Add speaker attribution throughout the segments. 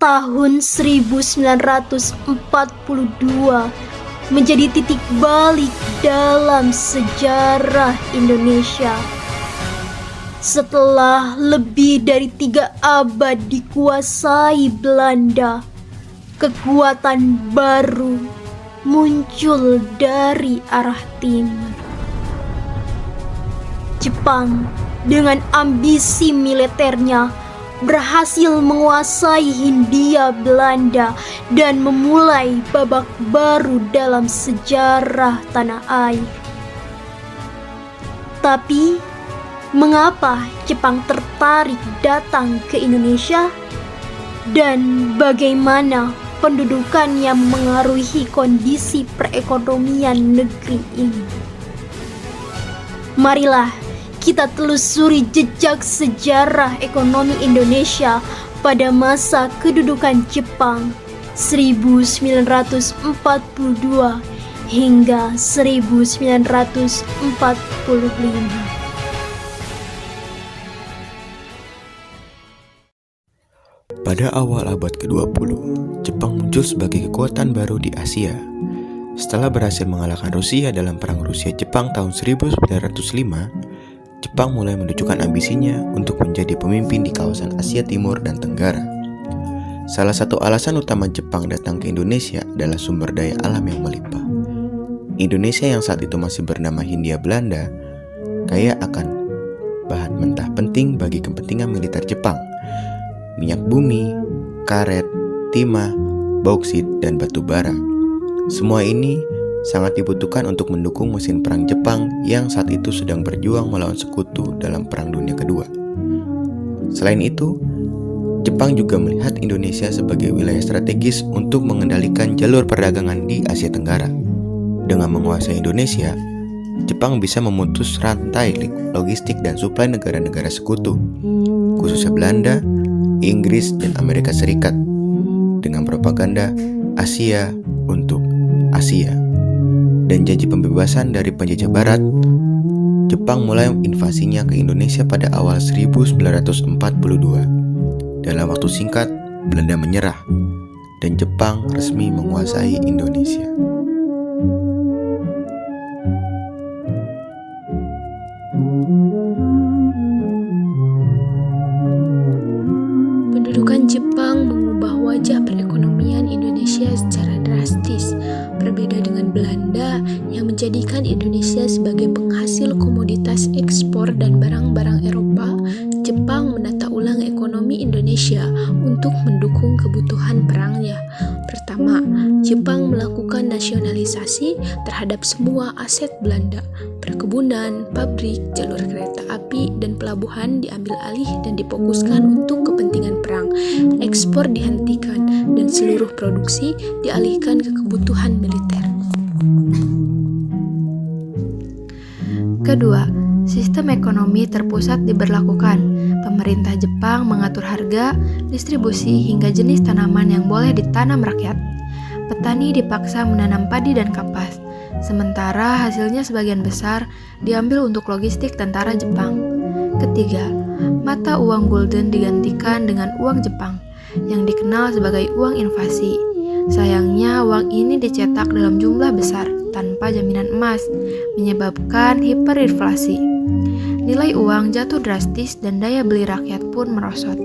Speaker 1: Tahun 1942 menjadi titik balik dalam sejarah Indonesia. Setelah lebih dari 3 abad dikuasai Belanda, kekuatan baru muncul dari arah timur. Jepang dengan ambisi militernya berhasil menguasai Hindia Belanda dan memulai babak baru dalam sejarah tanah air. Tapi, mengapa Jepang tertarik datang ke Indonesia? Dan bagaimana pendudukannya mengaruhi kondisi perekonomian negeri ini? Marilah kita telusuri jejak sejarah ekonomi Indonesia pada masa kedudukan Jepang 1942 hingga 1945.
Speaker 2: Pada awal abad ke-20, Jepang muncul sebagai kekuatan baru di Asia. Setelah berhasil mengalahkan Rusia dalam Perang Rusia-Jepang tahun 1905, Jepang mulai menunjukkan ambisinya untuk menjadi pemimpin di kawasan Asia Timur dan Tenggara. Salah satu alasan utama Jepang datang ke Indonesia adalah sumber daya alam yang melimpah. Indonesia yang saat itu masih bernama Hindia Belanda, kaya akan bahan mentah penting bagi kepentingan militer Jepang. Minyak bumi, karet, timah, bauksit, dan batu bara. Semua ini sangat dibutuhkan untuk mendukung mesin perang Jepang yang saat itu sedang berjuang melawan sekutu dalam Perang Dunia Kedua. Selain itu, Jepang juga melihat Indonesia sebagai wilayah strategis untuk mengendalikan jalur perdagangan di Asia Tenggara. Dengan menguasai Indonesia, Jepang bisa memutus rantai logistik dan suplai negara-negara sekutu, khususnya Belanda, Inggris, dan Amerika Serikat, dengan propaganda Asia untuk Asia dan janji pembebasan dari penjajah barat. Jepang mulai invasinya ke Indonesia pada awal 1942. Dalam waktu singkat, Belanda menyerah dan Jepang resmi menguasai Indonesia.
Speaker 3: Pendudukan Jepang mengubah wajah perekonomian Indonesia secara drastis. Berbeda dengan Belanda yang menjadikan Indonesia sebagai penghasil komoditas ekspor dan barang-barang Eropa, Jepang menata ulang ekonomi Indonesia untuk mendukung kebutuhan perangnya. Pertama, Jepang melakukan nasionalisasi terhadap semua aset Belanda. Perkebunan, pabrik, jalur kereta api, dan pelabuhan diambil alih dan difokuskan untuk kepentingan perang. Ekspor dihentikan dan seluruh produksi dialihkan ke kebutuhan militer.
Speaker 4: Kedua, sistem ekonomi terpusat diberlakukan. Pemerintah Jepang mengatur harga, distribusi, hingga jenis tanaman yang boleh ditanam rakyat. Petani dipaksa menanam padi dan kapas, sementara hasilnya sebagian besar diambil untuk logistik tentara Jepang. Ketiga, mata uang gulden digantikan dengan uang Jepang, yang dikenal sebagai uang invasi. Sayangnya, uang ini dicetak dalam jumlah besar tanpa jaminan emas, menyebabkan hiperinflasi. Nilai uang jatuh drastis dan daya beli rakyat pun merosot.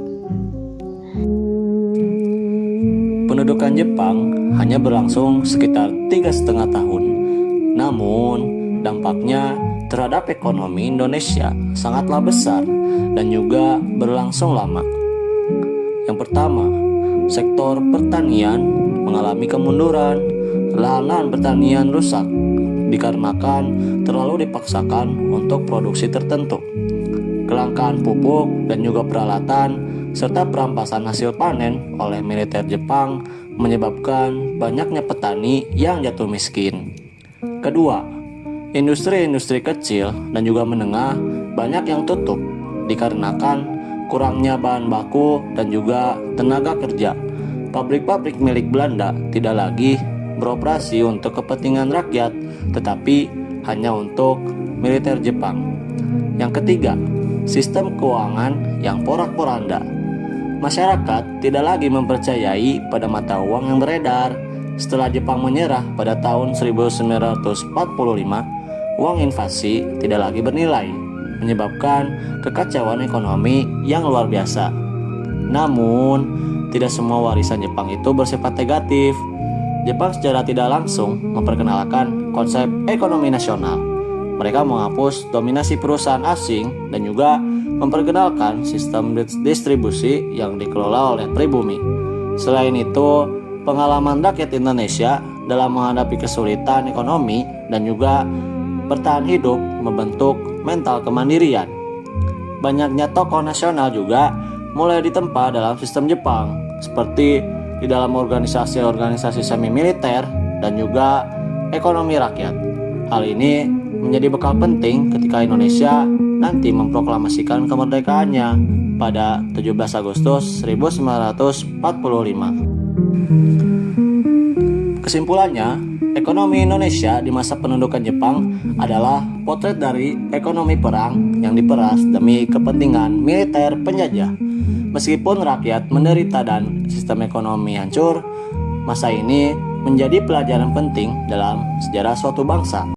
Speaker 5: Pendudukan Jepang hanya berlangsung sekitar 3,5 tahun. Namun, dampaknya terhadap ekonomi Indonesia sangatlah besar dan juga berlangsung lama. Yang pertama, sektor pertanian mengalami kemunduran. Lahan pertanian rusak dikarenakan terlalu dipaksakan untuk produksi tertentu. Kelangkaan pupuk dan juga peralatan serta perampasan hasil panen oleh militer Jepang menyebabkan banyaknya petani yang jatuh miskin. Kedua, industri-industri kecil dan juga menengah banyak yang tutup dikarenakan kurangnya bahan baku dan juga tenaga kerja. Pabrik-pabrik milik Belanda tidak lagi beroperasi untuk kepentingan rakyat, tetapi hanya untuk militer Jepang. Yang ketiga, sistem keuangan yang porak-poranda. Masyarakat tidak lagi mempercayai pada mata uang yang beredar. Setelah Jepang menyerah pada tahun 1945, uang invasi tidak lagi bernilai, menyebabkan kekacauan ekonomi yang luar biasa. Namun, tidak semua warisan Jepang itu bersifat negatif. Jepang secara tidak langsung memperkenalkan konsep ekonomi nasional. Mereka menghapus dominasi perusahaan asing dan juga memperkenalkan sistem distribusi yang dikelola oleh pribumi. Selain itu, pengalaman rakyat Indonesia dalam menghadapi kesulitan ekonomi dan juga bertahan hidup membentuk mental kemandirian. Banyaknya tokoh nasional juga mulai ditempa dalam sistem Jepang, seperti di dalam organisasi-organisasi semi-militer dan juga ekonomi rakyat. Hal ini menjadi bekal penting ketika Indonesia nanti memproklamasikan kemerdekaannya pada 17 Agustus 1945. Kesimpulannya, ekonomi Indonesia di masa pendudukan Jepang adalah potret dari ekonomi perang yang diperas demi kepentingan militer penjajah. Meskipun rakyat menderita dan sistem ekonomi hancur, masa ini menjadi pelajaran penting dalam sejarah suatu bangsa.